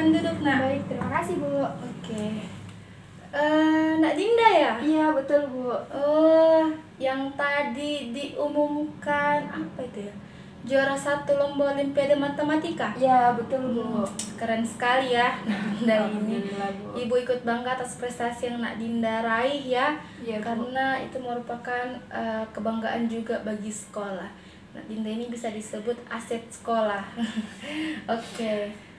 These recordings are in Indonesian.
Silakan duduk, Nak. Baik, terima kasih Bu. Oke. Nak Dinda ya? Iya betul Bu. Oh, yang tadi diumumkan apa itu ya? Juara 1 lomba Olimpiade Matematika. Iya betul Bu. Keren sekali ya Nak Dinda ini. Alhamdulillah, Bu. Ibu ikut bangga atas prestasi yang Nak Dinda raih ya. Iya, Bu. Karena itu merupakan kebanggaan juga bagi sekolah. Nak Dinda ini bisa disebut aset sekolah. Oke.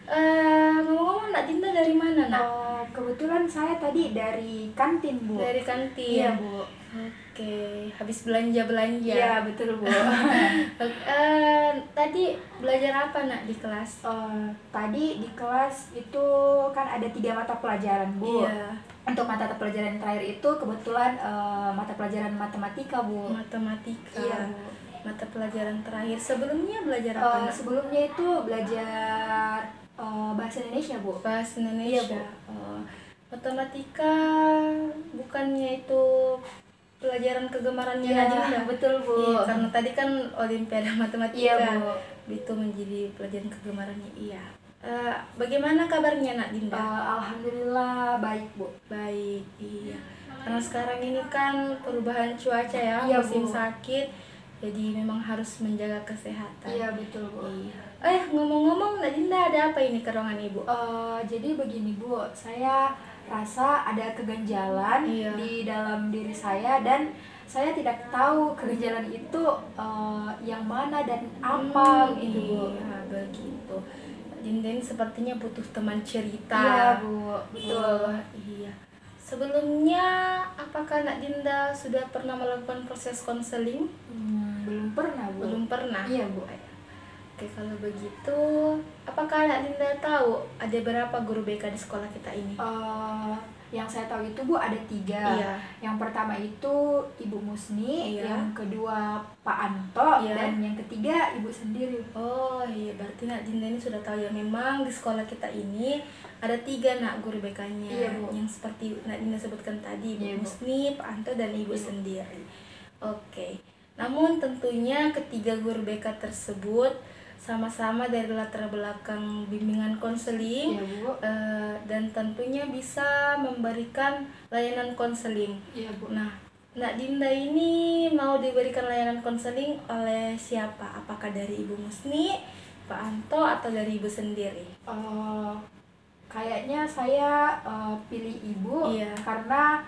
Ngomong-ngomong Nak Dinda dari mana, Nak? Kebetulan saya tadi dari kantin Bu. Dari kantin. Iya Bu. Oke, habis belanja-belanja. Iya betul Bu. Tadi belajar apa Nak di kelas? Tadi di kelas itu kan ada 3 mata pelajaran Bu. Iya. Untuk mata pelajaran terakhir itu kebetulan mata pelajaran matematika Bu. Matematika. Iya Bu. Mata pelajaran terakhir. Sebelumnya belajar apa, Nak? Sebelumnya itu belajar bahasa Indonesia Bu. Bahasa Indonesia. Iya, Matematika bukannya itu pelajaran kegemarannya Iya, Nadine? betul Bu. Iya, karena tadi kan Olimpiade Matematika. Iya Bu. Itu menjadi pelajaran kegemarannya. Iya. Bagaimana kabarnya Nak Dinda? Alhamdulillah baik Bu. Baik, iya. Karena sekarang ini kan perubahan cuaca ya, Iya, musim Bu. sakit, jadi memang harus menjaga kesehatan. Iya betul Bu. Iya. Ngomong-ngomong, Nak Dinda ada apa ini ke ruangan Ibu? Jadi begini Bu, saya rasa ada keganjalan Iya. di dalam diri saya dan saya tidak tahu keganjalan itu yang mana dan apa gitu Bu. Iya, begitu. Nak Dinda ini sepertinya butuh teman cerita. Iya Bu, betul. Oh, iya. Sebelumnya, apakah Nak Dinda sudah pernah melakukan proses konseling? Belum pernah Bu. Belum pernah. Iya Bu. Oke, kalau begitu, apakah Nak Dinda tahu ada berapa guru BK di sekolah kita ini? Yang saya tahu itu Bu ada 3. Iya. Yang pertama itu Ibu Musni, Iya. yang kedua Pak Anto, Iya. dan yang ketiga Ibu sendiri. Oh iya, berarti Nak Dinda ini sudah tahu ya, memang di sekolah kita ini ada 3 Nak guru BK-nya. Iya, Bu. Yang seperti Nak Dinda sebutkan tadi, Ibu Iya, Bu. Musni, Pak Anto, dan Ibu Iya. sendiri. Oke, namun tentunya ketiga guru BK tersebut sama-sama dari latar belakang bimbingan konseling. Iya Bu. Dan tentunya bisa memberikan layanan konseling. Iya Bu. Nah, Nak Dinda ini mau diberikan layanan konseling oleh siapa? Apakah dari Ibu Musni, Pak Anto, atau dari Ibu sendiri? Kayaknya saya pilih Ibu. Iya. Karena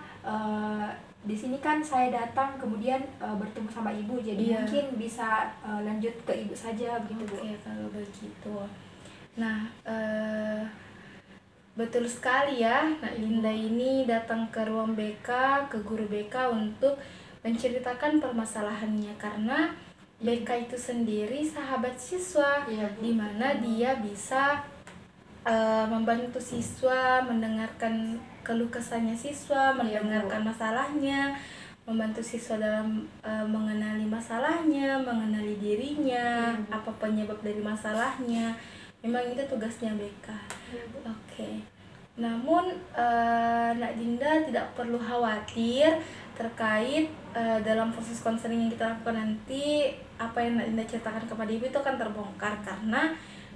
di sini kan saya datang kemudian bertemu sama Ibu, jadi Iya. mungkin bisa lanjut ke Ibu saja begitu Bu. Oke, kalau begitu. Nah, betul sekali ya, Nak Dinda ini datang ke ruang BK, ke guru BK untuk menceritakan permasalahannya, karena BK itu sendiri sahabat siswa, Iya, Bu. di mana dia bisa membantu siswa, mendengarkan keluh kesahnya siswa, Iya, Bu. mendengarkan masalahnya, membantu siswa dalam mengenali masalahnya, mengenali dirinya, Iya, Bu. apa penyebab dari masalahnya. Memang itu tugasnya BK. Iya, Bu. Oke. Namun Nak Dinda tidak perlu khawatir terkait dalam proses konseling yang kita lakukan nanti, apa yang Nak Dinda ceritakan kepada Ibu itu akan terbongkar, karena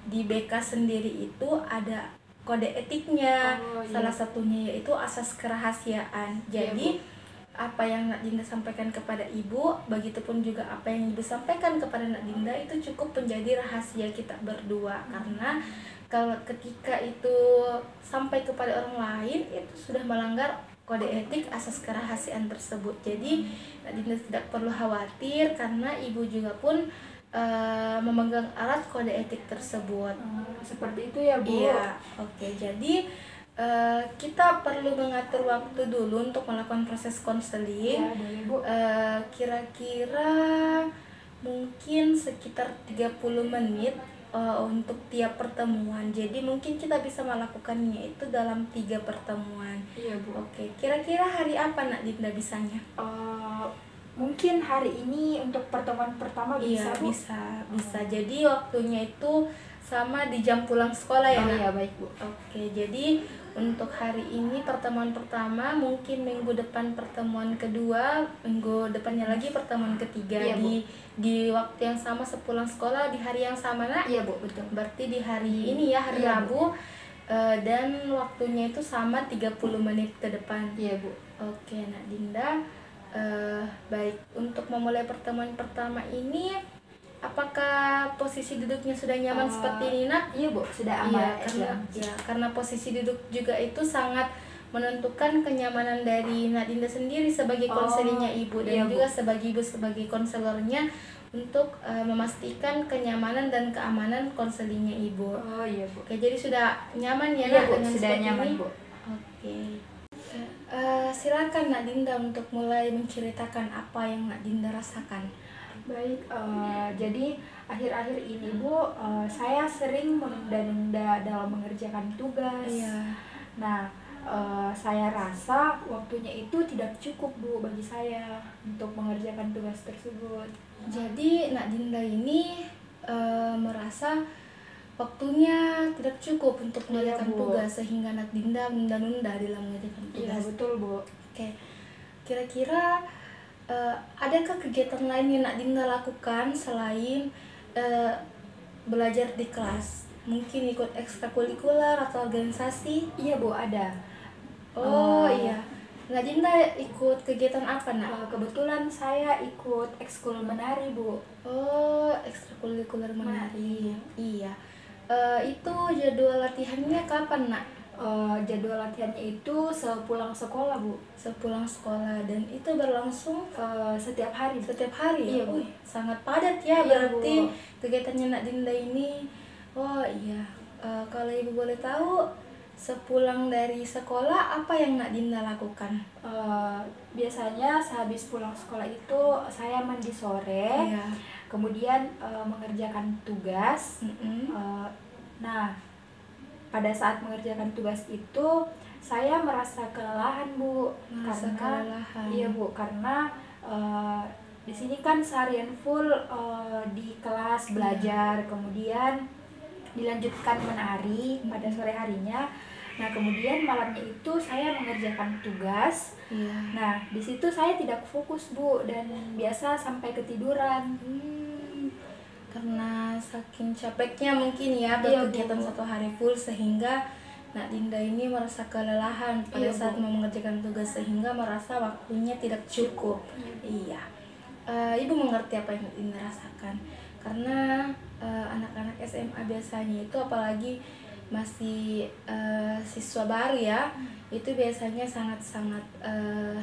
di BK sendiri itu ada kode etiknya. Oh, iya. Salah satunya yaitu asas kerahasiaan. Iya, Jadi apa yang Nak Dinda sampaikan kepada Ibu, begitupun juga apa yang Ibu sampaikan kepada Nak Dinda itu cukup menjadi rahasia kita berdua. Karena kalau ketika itu sampai kepada orang lain, itu sudah melanggar kode etik asas kerahasiaan tersebut. Jadi Nak Dinda tidak perlu khawatir, karena Ibu juga pun memegang alat kode etik tersebut. Seperti itu ya Bu. Iya, oke. Jadi kita perlu mengatur waktu dulu untuk melakukan proses konseling. Iya, boleh Bu. Kira-kira mungkin sekitar 30 menit untuk tiap pertemuan. Jadi mungkin kita bisa melakukannya itu dalam 3 pertemuan. Iya Bu. Oke, kira-kira hari apa Nak Dinda bisanya? Mungkin hari ini untuk pertemuan pertama bisa Iya, Bu? bisa. Jadi waktunya itu sama di jam pulang sekolah ya, Oh Nak? iya, baik Bu. Oke, jadi untuk hari ini pertemuan pertama, mungkin minggu depan pertemuan kedua, minggu depannya lagi pertemuan ketiga. Iya, Bu. Di waktu yang sama sepulang sekolah, di hari yang sama, Nak? Iya Bu, betul. Berarti di hari ini ya, hari Iya, Rabu, Dan waktunya itu sama 30 menit ke depan. Iya Bu. Oke, Nak Dinda, baik, untuk memulai pertemuan pertama ini, apakah posisi duduknya sudah nyaman seperti ini, Nak? Iya Bu, sudah Iya, aman. karena posisi duduk juga itu sangat menentukan kenyamanan dari Nak Dinda sendiri sebagai konselingnya ibu, dan iya, Bu. juga sebagai ibu sebagai konselornya untuk memastikan kenyamanan dan keamanan konselingnya ibu. Oh iya Bu. Oke, jadi sudah nyaman ya, Iya Nak, Bu, dengan sudah seperti nyaman ini? Bu. Oke. Silakan Nak Dinda untuk mulai menceritakan apa yang Nak Dinda rasakan. Baik, jadi akhir-akhir ini Bu, saya sering menunda-nunda dalam mengerjakan tugas. Iya. Nah, saya rasa waktunya itu tidak cukup Bu bagi saya untuk mengerjakan tugas tersebut. Jadi Nak Dinda ini merasa waktunya tidak cukup untuk mengerjakan Iya, Bu. tugas, sehingga Nak Dinda menunda-nunda dalam mengerjakan Iya tugas. betul Bu. Oke, kira-kira adakah kegiatan lain yang Nak Dinda lakukan selain belajar di kelas? Mungkin ikut ekstrakurikuler atau organisasi? Iya Bu, ada. Oh iya, Nak Dinda ikut kegiatan apa, Nak? Kebetulan saya ikut ekskul menari Bu. Oh, ekstrakurikuler menari. Iya. Itu jadwal latihannya kapan, Nak? Jadwal latihannya itu sepulang sekolah Bu. Sepulang sekolah, dan itu berlangsung Setiap hari. setiap hari ya? Iya, Bu. Sangat padat ya, Iya, berarti Bu. kegiatannya Nak Dinda ini. Oh iya. Kalau Ibu boleh tahu, sepulang dari sekolah apa yang Nak Dinda lakukan? Biasanya sehabis pulang sekolah itu saya mandi sore, Iya. kemudian mengerjakan tugas. Mm-mm. Nah, pada saat mengerjakan tugas itu saya merasa kelelahan Bu. Merasa kelelahan. Iya Bu, karena di sini kan seharian full di kelas belajar, kemudian dilanjutkan menari pada sore harinya. Nah, kemudian malamnya itu saya mengerjakan tugas. Iya. Nah, di situ saya tidak fokus Bu, dan biasa sampai ketiduran. Karena saking capeknya mungkin ya Iya, berkegiatan Bu. satu hari full, sehingga Nak Dinda ini merasa kelelahan pada Iya, saat Bu. mau mengerjakan tugas, sehingga merasa waktunya tidak cukup. Iya. Ibu mengerti apa yang Nak Dinda rasakan, karena anak-anak SMA biasanya itu, apalagi masih siswa baru ya, itu biasanya sangat-sangat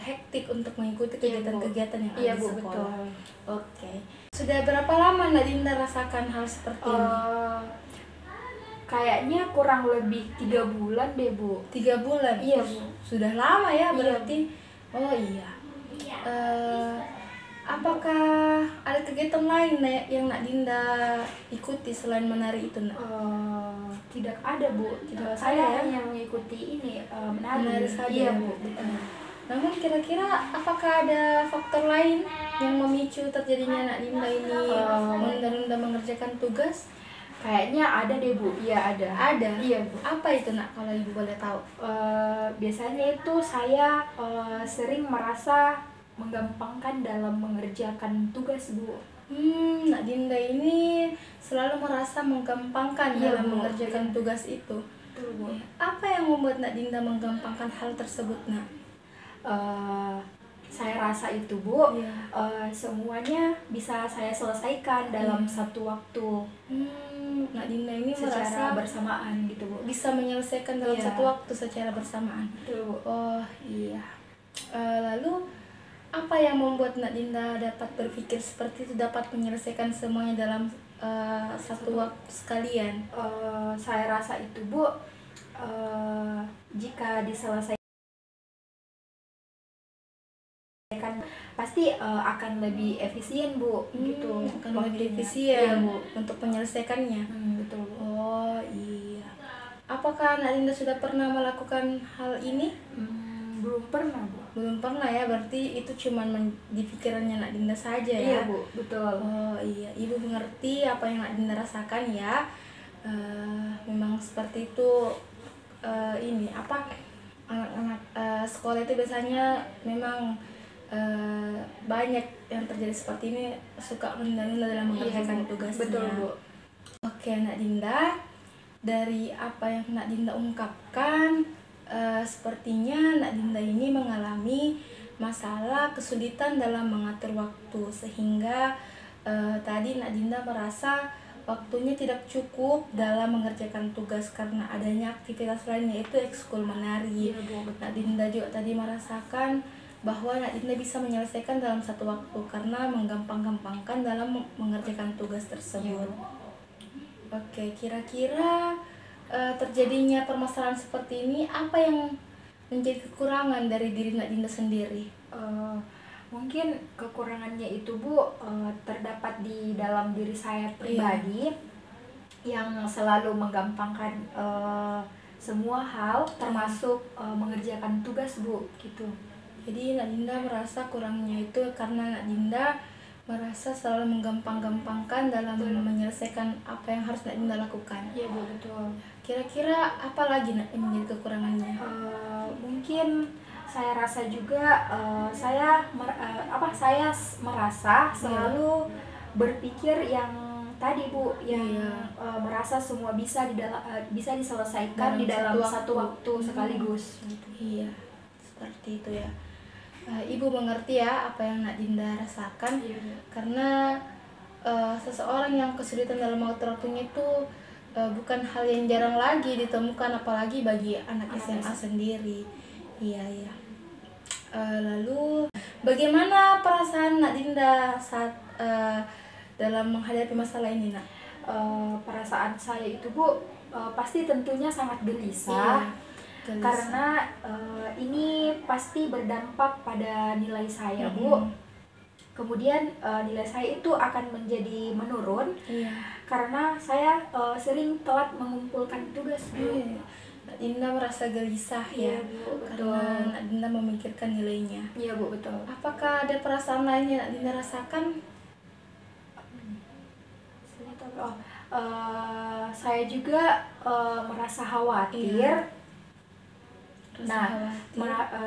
hektik untuk mengikuti Iya, Bu. kegiatan-kegiatan yang Iya ada di Bu, sekolah. betul. Oke. Sudah berapa lama Nak Dinda rasakan hal seperti ini? Kayaknya kurang lebih 3 bulan deh Bu. 3 bulan? Iya, Bu. Sudah lama ya Iya, berarti. Oh iya. Apakah ada kegiatan lain yang Nak Dinda ikuti selain menari itu, Nak? Tidak ada Bu. Tidak Saya ada ya? hanya mengikuti ini menari. Menari saja. Iya Bu. Namun kira-kira apakah ada faktor lain yang memicu terjadinya Nak Dinda ini menunda-nunda mengerjakan tugas? Kayaknya ada deh Bu. Iya ada. Ada? Iya Bu. Apa itu, Nak, kalau Ibu boleh tahu? Biasanya itu saya sering merasa menggampangkan dalam mengerjakan tugas Bu. Nak Dinda ini selalu merasa menggampangkan Iya, dalam Bu. mengerjakan tugas itu. Betul Bu. Apa yang membuat Nak Dinda menggampangkan hal tersebut, Nak? Saya rasa itu Bu, Iya. semuanya bisa saya selesaikan dalam satu waktu. Nak Dinda ini Secara merasa bersamaan gitu Bu. bisa menyelesaikan dalam Iya. satu waktu secara bersamaan. Betul Bu. Oh iya. Lalu apa yang membuat Nak Dinda dapat berpikir seperti itu, dapat menyelesaikan semuanya dalam satu waktu sekalian? Saya rasa itu Bu, jika diselesaikan pasti akan lebih efisien Bu, gitu. Akan waktunya. lebih efisien Iya, Bu. untuk menyelesaikannya. Betul Bu. Oh iya. Apakah Nak Dinda sudah pernah melakukan hal ini? Belum pernah Bu. Belum pernah ya, berarti itu cuman di pikirannya Nak Dinda saja ya? Iya Bu, betul. Oh iya, Ibu mengerti apa yang Nak Dinda rasakan ya. Memang seperti itu. Ini apa, anak-anak sekolah itu biasanya memang banyak yang terjadi seperti ini, suka menunda-nunda dalam mengerjakan tugasnya. Betul Bu. Oke Nak Dinda, dari apa yang Nak Dinda ungkapkan, sepertinya Nak Dinda ini mengalami masalah kesulitan dalam mengatur waktu, sehingga tadi Nak Dinda merasa waktunya tidak cukup dalam mengerjakan tugas karena adanya aktivitas lain yaitu ekskul menari. Iya, Bu. Nak Dinda juga tadi merasakan bahwa Nak Dinda bisa menyelesaikan dalam satu waktu karena menggampang-gampangkan dalam mengerjakan tugas tersebut. Oke, kira-kira terjadinya permasalahan seperti ini apa yang menjadi kekurangan dari diri Nak Dinda sendiri? Mungkin kekurangannya itu, Bu, terdapat di dalam diri saya pribadi yang selalu menggampangkan semua hal termasuk mengerjakan tugas, Bu, gitu. Jadi Nak Dinda merasa kurangnya itu karena Nak Dinda merasa selalu menggampang-gampangkan dalam menyelesaikan apa yang harus Nak Dinda lakukan. Iya, Bu, betul. Kira-kira apa lagi Nak yang menjadi kekurangannya? Mungkin saya rasa juga saya merasa selalu berpikir yang tadi, Bu, yang merasa semua bisa diselesaikan di dalam satu waktu sekaligus. Gitu. Iya, seperti itu ya. Ibu mengerti ya apa yang Nak Dinda rasakan. Iya. Karena seseorang yang kesulitan dalam mengatur waktunya itu bukan hal yang jarang lagi ditemukan, apalagi bagi anak SMA sendiri. Iya. Lalu bagaimana perasaan Nak Dinda saat dalam menghadapi masalah ini, Nak? Perasaan saya itu, Bu, pasti tentunya sangat gelisah. Karena ini pasti berdampak pada nilai saya, Bu. Kemudian nilai saya itu akan menjadi menurun karena saya sering telat mengumpulkan tugas, Bu. Nak Dinda merasa gelisah ya, Bu, karena Nak Dinda memikirkan nilainya. Iya, Bu, betul. Apakah ada perasaan lain yang Nak Dinda rasakan? Saya juga merasa khawatir.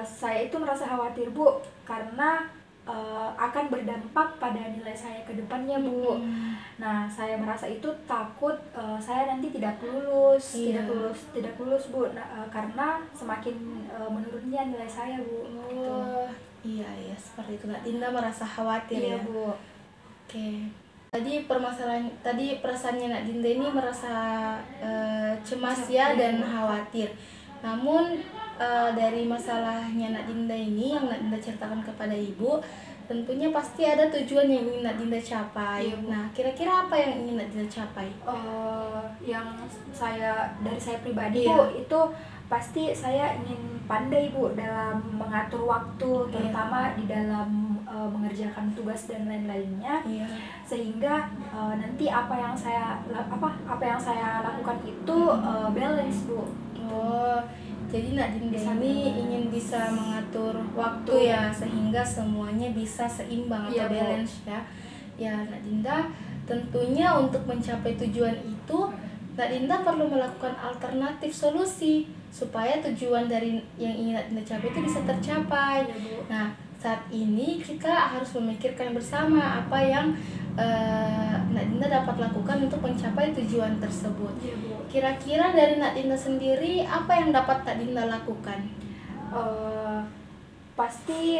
Saya itu merasa khawatir, Bu, karena akan berdampak pada nilai saya ke depannya, Bu. Nah, saya merasa itu takut saya nanti tidak lulus, Bu. Karena semakin menurunnya nilai saya, Bu. Iya, seperti itu. Nak Dinda merasa khawatir ya, Bu. Oke. Tadi perasaannya Nak Dinda ini merasa cemas ya dan khawatir. Namun dari masalahnya Nak Dinda ini yang Nak Dinda ceritakan kepada Ibu, tentunya pasti ada tujuan yang ingin Nak Dinda capai. Nah, kira-kira apa yang ingin Nak Dinda capai? Yang dari saya pribadi, Bu, itu pasti saya ingin pandai, Bu, dalam mengatur waktu, terutama di dalam mengerjakan tugas dan lain-lainnya, sehingga nanti apa yang saya lakukan itu balance, Bu. Jadi Nak Dinda ini ingin bisa mengatur waktu ya, sehingga semuanya bisa seimbang atau balance ya. Ya, Nak Dinda, tentunya untuk mencapai tujuan itu Nak Dinda perlu melakukan alternatif solusi supaya tujuan dari yang ingin Nak Dinda capai itu bisa tercapai. Nah, saat ini kita harus memikirkan bersama apa yang Nak Dinda dapat lakukan untuk mencapai tujuan tersebut. Kira-kira dari Nak Dinda sendiri apa yang dapat Nak Dinda lakukan? Pasti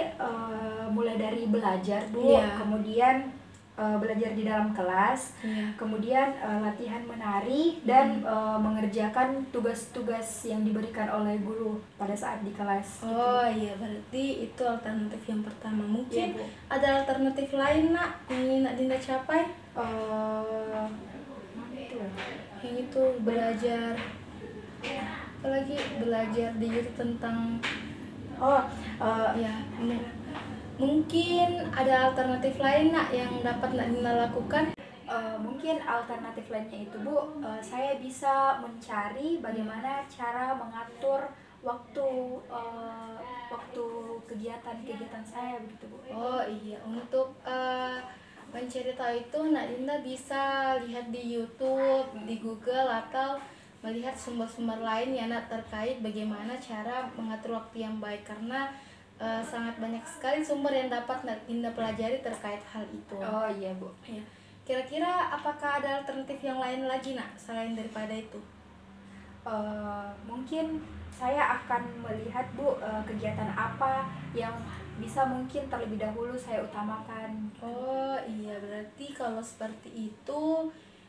mulai dari belajar, Bu. Kemudian belajar di dalam kelas, kemudian latihan menari dan mengerjakan tugas-tugas yang diberikan oleh guru pada saat di kelas. Iya, berarti itu alternatif yang pertama. Mungkin ada alternatif lain, Nak, yang ingin Nak Dinda capai? Yang itu belajar, apalagi belajar di YouTube tentang mungkin ada alternatif lain, Nak, yang dapat Nak Dinda lakukan? Mungkin alternatif lainnya itu, Bu, saya bisa mencari bagaimana cara mengatur waktu kegiatan saya, begitu, Bu. Untuk mencari tahu itu Nak Dinda bisa lihat di YouTube, di Google, atau melihat sumber-sumber lain ya, Nak, terkait bagaimana cara mengatur waktu yang baik, karena sangat banyak sekali sumber yang dapat Nak Dinda pelajari terkait hal itu. Iya, Bu. Kira-kira apakah ada alternatif yang lain lagi, Nak, selain daripada itu? Mungkin saya akan melihat Bu kegiatan apa yang bisa mungkin terlebih dahulu saya utamakan. Oh iya, berarti kalau seperti itu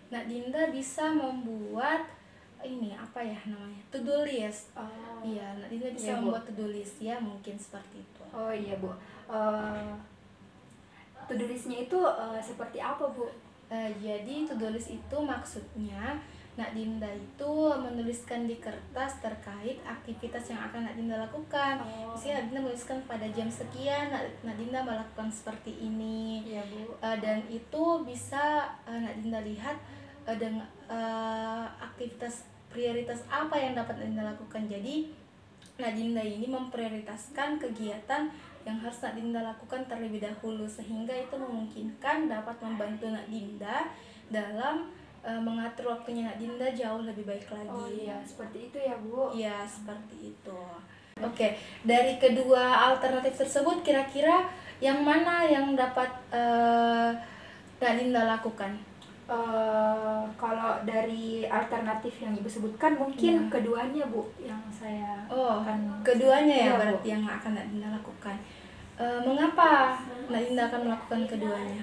Nak Dinda bisa membuat ini apa ya namanya, to do list. Oh, Iya, Nak Dinda bisa iya, Bu. membuat to do list ya, mungkin seperti itu. Oh iya Bu. To-do list-nya itu seperti apa Bu? Jadi to do list itu maksudnya Nak Dinda itu menuliskan di kertas terkait aktivitas yang akan Nak Dinda lakukan. Oh, Misalnya Nak Dinda menuliskan pada jam sekian Nak Dinda melakukan seperti ini. iya Bu. Dan itu bisa Nak Dinda lihat dengan aktivitas prioritas apa yang dapat Nak Dinda lakukan. Jadi Nak Dinda ini memprioritaskan kegiatan yang harus Nak Dinda lakukan terlebih dahulu, sehingga itu memungkinkan dapat membantu Nak Dinda dalam mengatur waktunya Nak Dinda jauh lebih baik lagi. Oh iya, seperti itu ya Bu. Iya, seperti itu. Oke, dari kedua alternatif tersebut kira-kira yang mana yang dapat Nak Dinda lakukan? Kalau dari alternatif yang Ibu sebutkan mungkin Iya. keduanya Bu yang saya Oh, akan. keduanya ya Iya, Bu. berarti yang akan Nak Dinda lakukan. Mengapa Nak Dinda akan melakukan keduanya?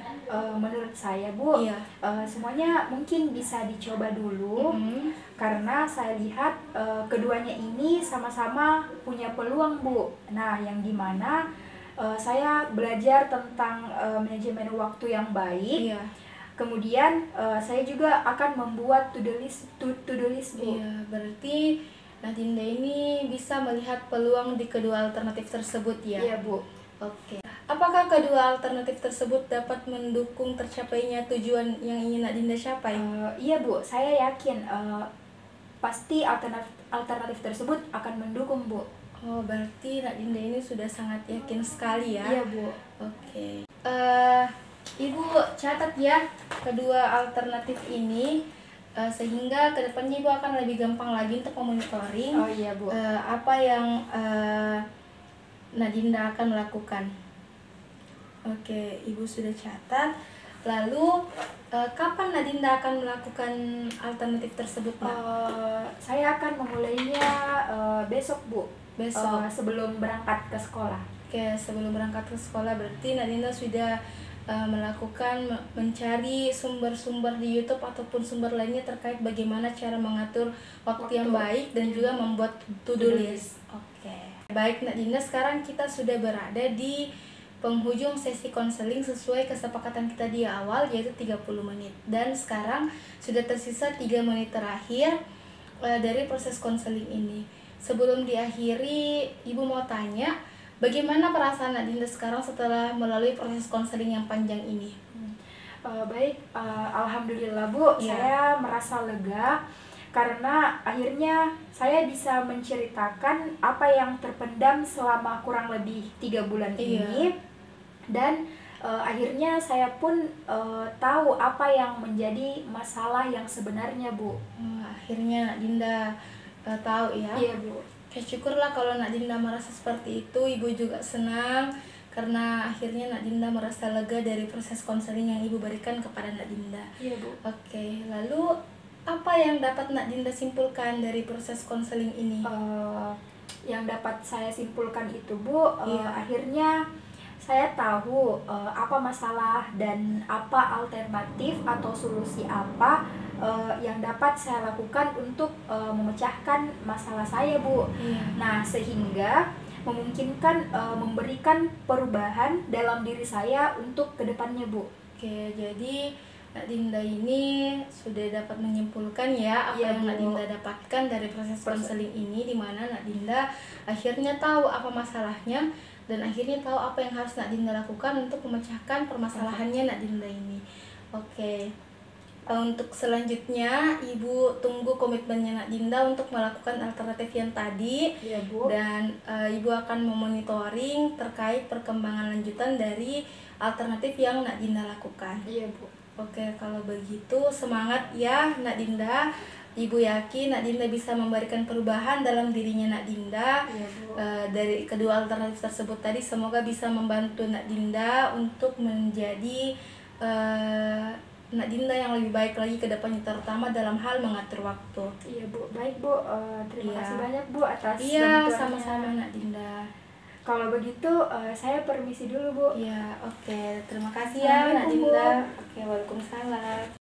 Menurut saya Bu, Iya. semuanya mungkin bisa dicoba dulu. Mhm. Karena saya lihat keduanya ini sama-sama punya peluang Bu. Nah, yang dimana saya belajar tentang manajemen waktu yang baik. Iya. Kemudian saya juga akan membuat to-do list Bu. Iya, berarti Nak Dinda ini bisa melihat peluang di kedua alternatif tersebut ya. Iya Bu. Oke. Apakah kedua alternatif tersebut dapat mendukung tercapainya tujuan yang ingin Nak Dinda capai? Iya Bu, saya yakin pasti alternatif tersebut akan mendukung Bu. Oh, berarti Nak Dinda ini sudah sangat yakin sekali ya. Iya Bu. Oke. Ibu catat ya kedua alternatif ini sehingga kedepannya Ibu akan lebih gampang lagi untuk memonitoring Oh iya Bu. apa yang Nak Dinda akan melakukan. Oke, Ibu sudah catat. Lalu kapan Nak Dinda akan melakukan alternatif tersebut, Nak? Saya akan memulainya besok Bu. Besok. Sebelum berangkat ke sekolah. Oke, sebelum berangkat ke sekolah berarti Nak Dinda sudah mencari sumber-sumber di YouTube ataupun sumber lainnya terkait bagaimana cara mengatur waktu yang baik dan juga membuat to-do list. Oke. Baik Nak Dinda, sekarang kita sudah berada di penghujung sesi konseling sesuai kesepakatan kita di awal yaitu 30 menit. Dan sekarang sudah tersisa 3 menit terakhir dari proses konseling ini. Sebelum diakhiri, Ibu mau tanya, bagaimana perasaan Nak Dinda sekarang setelah melalui proses konseling yang panjang ini? Baik, alhamdulillah Bu, Iya. saya merasa lega karena akhirnya saya bisa menceritakan apa yang terpendam selama kurang lebih 3 bulan Iya. ini, dan akhirnya saya pun tahu apa yang menjadi masalah yang sebenarnya Bu. Akhirnya Nak Dinda tahu ya. Iya Bu. Oke, syukurlah kalau Nak Dinda merasa seperti itu. Ibu juga senang karena akhirnya Nak Dinda merasa lega dari proses konseling yang Ibu berikan kepada Nak Dinda. Iya Bu. Oke, lalu apa yang dapat Nak Dinda simpulkan dari proses konseling ini? Yang dapat saya simpulkan itu Bu, Iya. akhirnya saya tahu apa masalah dan apa alternatif atau solusi apa yang dapat saya lakukan untuk memecahkan masalah saya Bu. Iya. Nah, sehingga memungkinkan memberikan perubahan dalam diri saya untuk kedepannya Bu. Oke, jadi Nak Dinda ini sudah dapat menyimpulkan ya apa Iya, yang Bu. Nak Dinda dapatkan dari proses konseling ini, di mana Nak Dinda akhirnya tahu apa masalahnya dan akhirnya tahu apa yang harus Nak Dinda lakukan untuk memecahkan permasalahannya Nak Dinda ini. Oke. Untuk selanjutnya Ibu tunggu komitmennya Nak Dinda untuk melakukan alternatif yang tadi. Iya Bu. Dan Ibu akan memonitoring terkait perkembangan lanjutan dari alternatif yang Nak Dinda lakukan. Iya Bu. Oke, kalau begitu semangat ya Nak Dinda. Ibu yakin Nak Dinda bisa memberikan perubahan dalam dirinya Nak Dinda. Iya Bu. Dari kedua alternatif tersebut tadi semoga bisa membantu Nak Dinda untuk menjadi Nak Dinda yang lebih baik lagi ke depannya, terutama dalam hal mengatur waktu. Iya Bu, baik Bu. Terima Iya. kasih banyak Bu atas Iya, bantuannya. sama-sama Nak Dinda. Kalau begitu saya permisi dulu Bu. Iya, oke. Terima kasih ya Nak Assalamualaikum, Bu. Dinda. Oke, waalaikumsalam.